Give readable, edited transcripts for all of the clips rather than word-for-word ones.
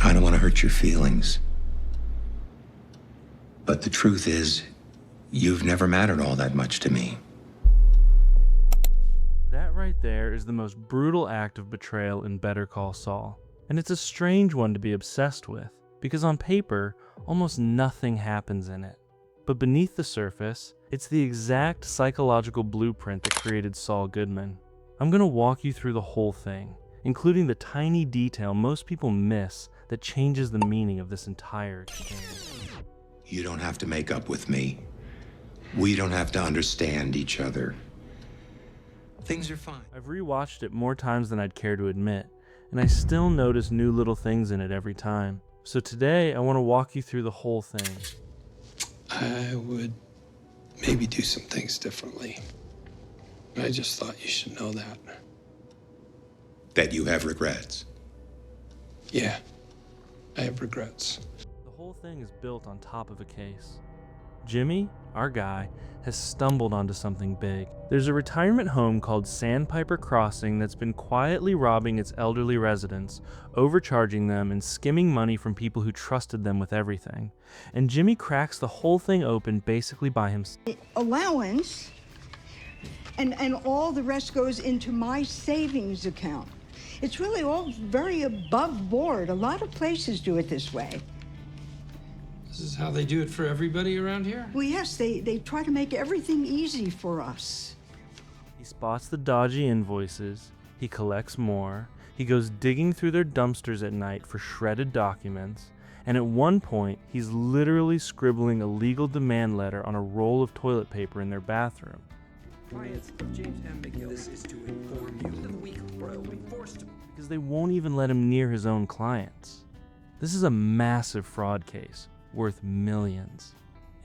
I don't want to hurt your feelings. But the truth is, you've never mattered all that much to me. That right there is the most brutal act of betrayal in Better Call Saul. And it's a strange one to be obsessed with, because on paper, almost nothing happens in it. But beneath the surface, it's the exact psychological blueprint that created Saul Goodman. I'm going to walk you through the whole thing, including the tiny detail most people miss that changes the meaning of this entire exchange. You don't have to make up with me. We don't have to understand each other. Things are fine. I've rewatched it more times than I'd care to admit, and I still notice new little things in it every time. So today, I want to walk you through the whole thing. I would maybe do some things differently. I just thought you should know that. That you have regrets. Yeah, I have regrets. The whole thing is built on top of a case. Jimmy, our guy, has stumbled onto something big. There's a retirement home called Sandpiper Crossing that's been quietly robbing its elderly residents, overcharging them and skimming money from people who trusted them with everything. And Jimmy cracks the whole thing open basically by himself. Allowance, and all the rest goes into my savings account. It's really all very above board. A lot of places do it this way. This is how they do it for everybody around here? Well, yes, they try to make everything easy for us. He spots the dodgy invoices, he collects more, he goes digging through their dumpsters at night for shredded documents, and at one point, he's literally scribbling a legal demand letter on a roll of toilet paper in their bathroom. Clients of James M. McGill. This is to inform you that the week will be forced to... Because they won't even let him near his own clients. This is a massive fraud case, worth millions,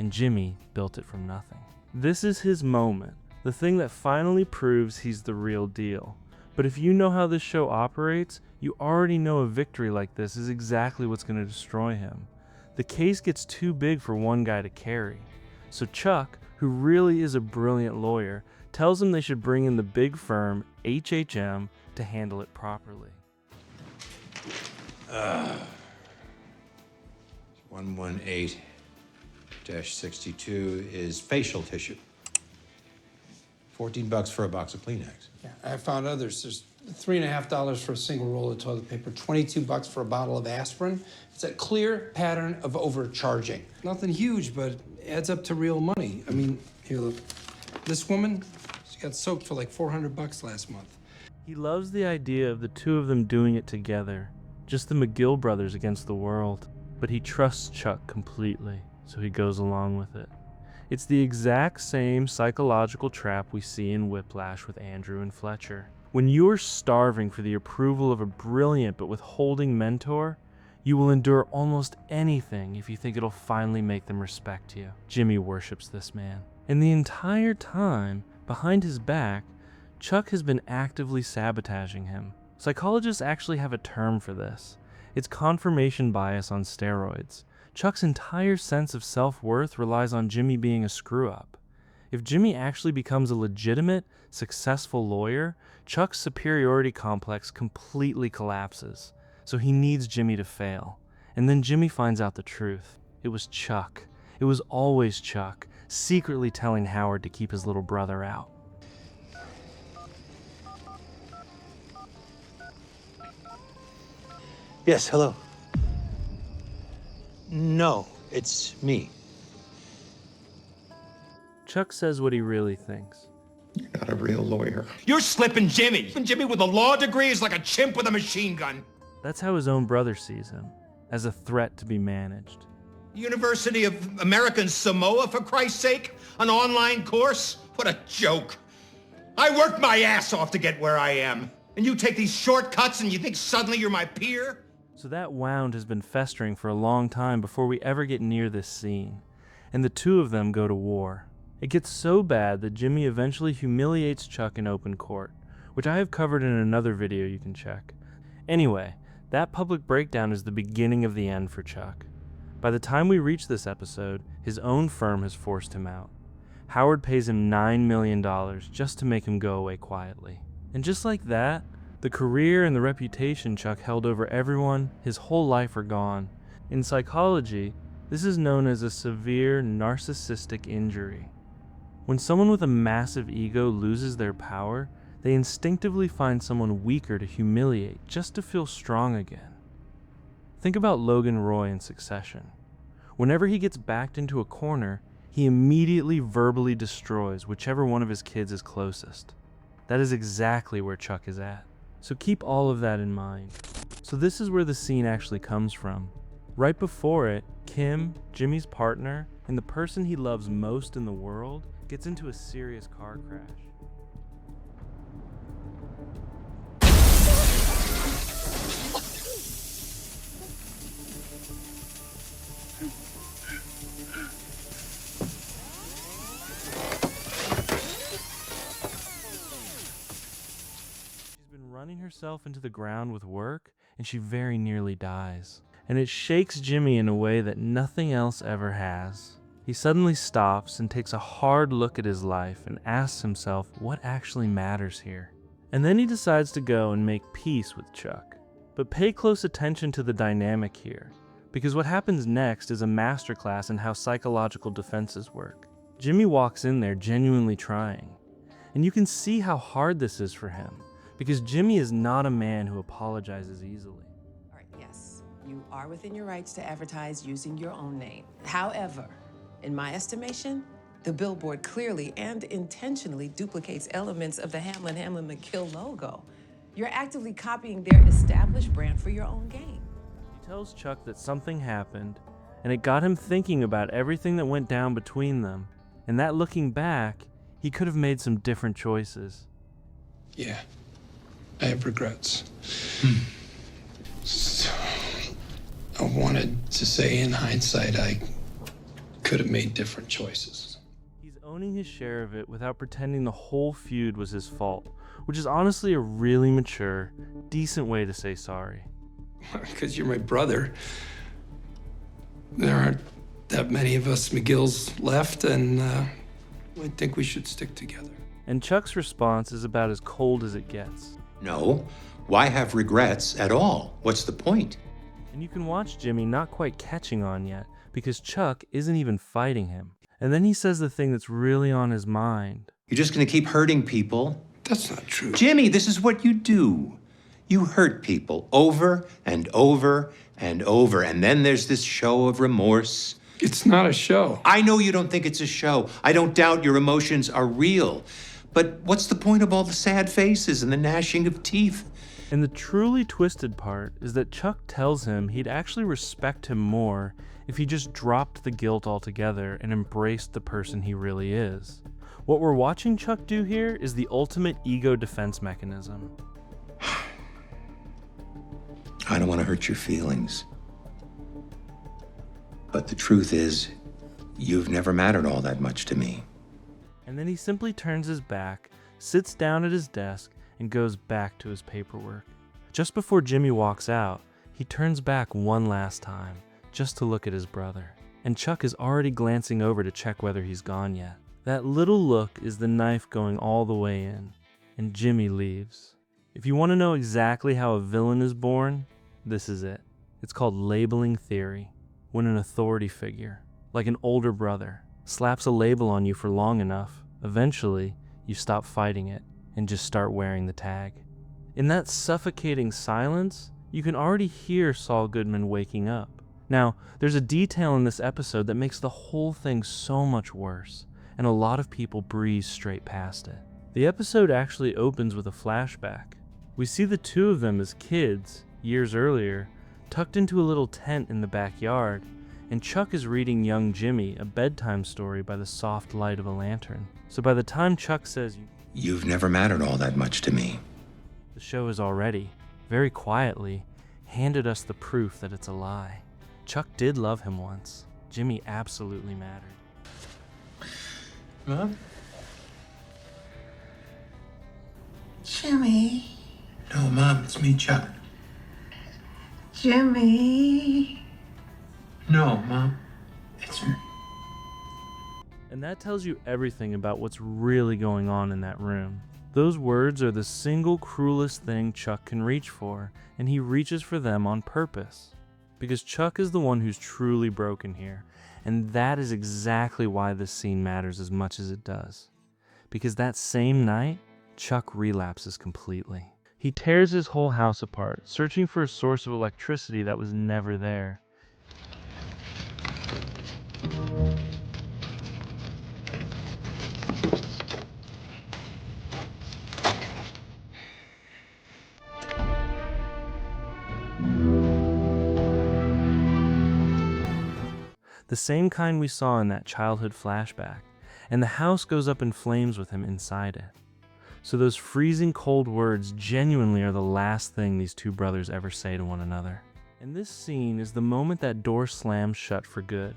and Jimmy built it from nothing. This is his moment, the thing that finally proves he's the real deal. But if you know how this show operates, you already know a victory like this is exactly what's going to destroy him. The case gets too big for one guy to carry. So Chuck, who really is a brilliant lawyer, tells him they should bring in the big firm, HHM, to handle it properly. 118-62 is facial tissue. $14 for a box of Kleenex. Yeah, I found others. There's $3.50 for a single roll of toilet paper, $22 for a bottle of aspirin. It's a clear pattern of overcharging. Nothing huge, but it adds up to real money. I mean, here, look. This woman, she got soaked for like $400 last month. He loves the idea of the two of them doing it together, just the McGill brothers against the world. But he trusts Chuck completely, so he goes along with it. It's the exact same psychological trap we see in Whiplash with Andrew and Fletcher. When you are starving for the approval of a brilliant but withholding mentor, you will endure almost anything if you think it'll finally make them respect you. Jimmy worships this man. And the entire time, behind his back, Chuck has been actively sabotaging him. Psychologists actually have a term for this. It's confirmation bias on steroids. Chuck's entire sense of self-worth relies on Jimmy being a screw-up. If Jimmy actually becomes a legitimate, successful lawyer, Chuck's superiority complex completely collapses. So he needs Jimmy to fail. And then Jimmy finds out the truth. It was Chuck. It was always Chuck, secretly telling Howard to keep his little brother out. Yes, hello. No, it's me. Chuck says what he really thinks. You're not a real lawyer. You're slipping Jimmy. Jimmy with a law degree is like a chimp with a machine gun. That's how his own brother sees him, as a threat to be managed. University of American Samoa, for Christ's sake? An online course? What a joke. I worked my ass off to get where I am. And you take these shortcuts and you think suddenly you're my peer? So that wound has been festering for a long time before we ever get near this scene, and the two of them go to war. It gets so bad that Jimmy eventually humiliates Chuck in open court, which I have covered in another video you can check. Anyway, that public breakdown is the beginning of the end for Chuck. By the time we reach this episode, his own firm has forced him out. Howard pays him $9 million just to make him go away quietly. And just like that, The career and the reputation Chuck held over everyone his whole life are gone. In psychology, this is known as a severe narcissistic injury. When someone with a massive ego loses their power, they instinctively find someone weaker to humiliate just to feel strong again. Think about Logan Roy in Succession. Whenever he gets backed into a corner, he immediately verbally destroys whichever one of his kids is closest. That is exactly where Chuck is at. So keep all of that in mind. So this is where the scene actually comes from. Right before it, Kim, Jimmy's partner, and the person he loves most in the world gets into a serious car crash. Running herself into the ground with work, and she very nearly dies. And it shakes Jimmy in a way that nothing else ever has. He suddenly stops and takes a hard look at his life and asks himself what actually matters here. And then he decides to go and make peace with Chuck. But pay close attention to the dynamic here, because what happens next is a masterclass in how psychological defenses work. Jimmy walks in there genuinely trying, and you can see how hard this is for him. Because Jimmy is not a man who apologizes easily. All right, yes, you are within your rights to advertise using your own name. However, in my estimation, the billboard clearly and intentionally duplicates elements of the Hamlin mcgill logo. You're actively copying their established brand for your own gain. He tells Chuck that something happened, and it got him thinking about everything that went down between them, and that looking back, he could have made some different choices. Yeah. I have regrets. So, I wanted to say in hindsight, I could have made different choices. He's owning his share of it without pretending the whole feud was his fault, which is honestly a really mature, decent way to say sorry. Because you're my brother. There aren't that many of us McGills left, and I think we should stick together. And Chuck's response is about as cold as it gets. No, why have regrets at all? What's the point? And you can watch Jimmy not quite catching on yet, because Chuck isn't even fighting him. And then he says the thing that's really on his mind. You're just gonna keep hurting people? That's not true. Jimmy, this is what you do. You hurt people over and over and over, and then there's this show of remorse. It's not a show. I know you don't think it's a show. I don't doubt your emotions are real. But what's the point of all the sad faces and the gnashing of teeth? And the truly twisted part is that Chuck tells him he'd actually respect him more if he just dropped the guilt altogether and embraced the person he really is. What we're watching Chuck do here is the ultimate ego defense mechanism. I don't want to hurt your feelings. But the truth is, you've never mattered all that much to me. And then he simply turns his back, sits down at his desk, and goes back to his paperwork. Just before Jimmy walks out, he turns back one last time, just to look at his brother. And Chuck is already glancing over to check whether he's gone yet. That little look is the knife going all the way in, and Jimmy leaves. If you want to know exactly how a villain is born, this is it. It's called labeling theory. When an authority figure, like an older brother, slaps a label on you for long enough, eventually you stop fighting it and just start wearing the tag. In that suffocating silence, you can already hear Saul Goodman waking up. Now, there's a detail in this episode that makes the whole thing so much worse, and a lot of people breeze straight past it. The episode actually opens with a flashback. We see the two of them as kids, years earlier, tucked into a little tent in the backyard, and Chuck is reading young Jimmy a bedtime story by the soft light of a lantern. So by the time Chuck says, You've never mattered all that much to me, the show has already, very quietly, handed us the proof that it's a lie. Chuck did love him once. Jimmy absolutely mattered. Mom? Jimmy. No, Mom, it's me, Chuck. Jimmy. No, Mom, it's me. And that tells you everything about what's really going on in that room. Those words are the single cruelest thing Chuck can reach for, and he reaches for them on purpose. Because Chuck is the one who's truly broken here, and that is exactly why this scene matters as much as it does. Because that same night, Chuck relapses completely. He tears his whole house apart, searching for a source of electricity that was never there. The same kind we saw in that childhood flashback, and the house goes up in flames with him inside it. So those freezing cold words genuinely are the last thing these two brothers ever say to one another. And this scene is the moment that door slams shut for good.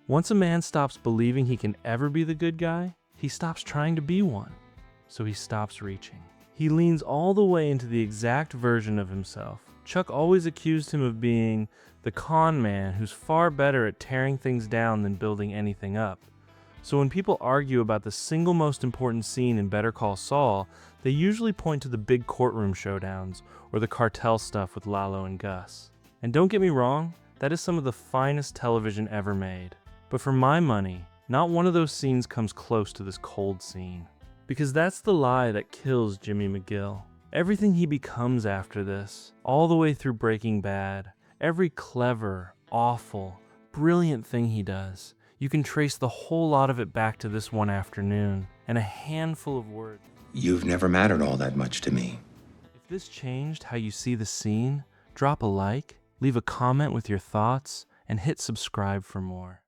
Once a man stops believing he can ever be the good guy, he stops trying to be one. So he stops reaching. He leans all the way into the exact version of himself. Chuck always accused him of being the con man who's far better at tearing things down than building anything up. So when people argue about the single most important scene in Better Call Saul, they usually point to the big courtroom showdowns or the cartel stuff with Lalo and Gus. And don't get me wrong, that is some of the finest television ever made. But for my money, not one of those scenes comes close to this cold scene. Because that's the lie that kills Jimmy McGill. Everything he becomes after this, all the way through Breaking Bad, every clever, awful, brilliant thing he does, you can trace the whole lot of it back to this one afternoon, and a handful of words. You've never mattered all that much to me. If this changed how you see the scene, drop a like, leave a comment with your thoughts, and hit subscribe for more.